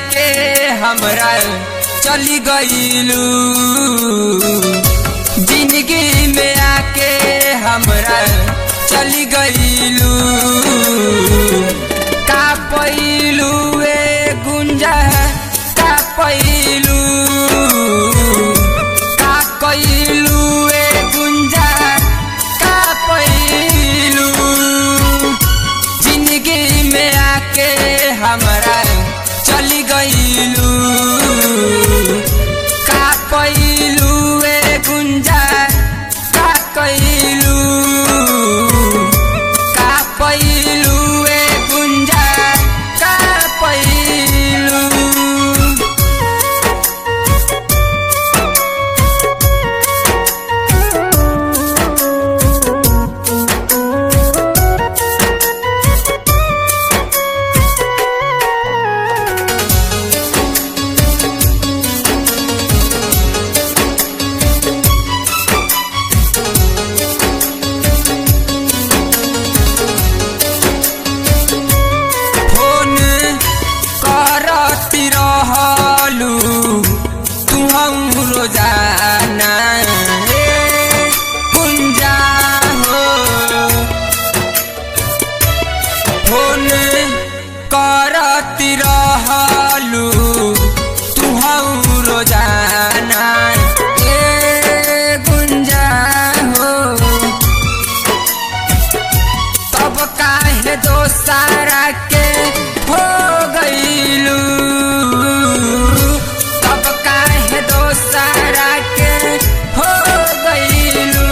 आके हमरा चली गईलू, जिंदगी में आके हमरा चली गईलू। का पैलू ए गुंजा का पैलू, का कैलू ए गुंजा का पैलू, जिंदगी में आके हमरा चली गईलू। का पैलू ए गुंजा का कैलू, का पैलू ए गुंजा का पैलू। रोजाना गुंजा हो फोन करती रहलू तू रोजाना गुंजा हो। तब काहे दोसारा के हो गईलू, दोसारा के हो गईलू।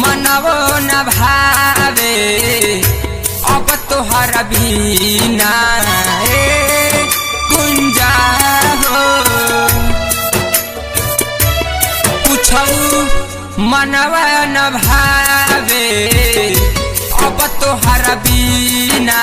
मनवो न भावे अब तोहरा बिना गुंजा हो। पूछऊ मनवा न भावे अब तोहरा बिना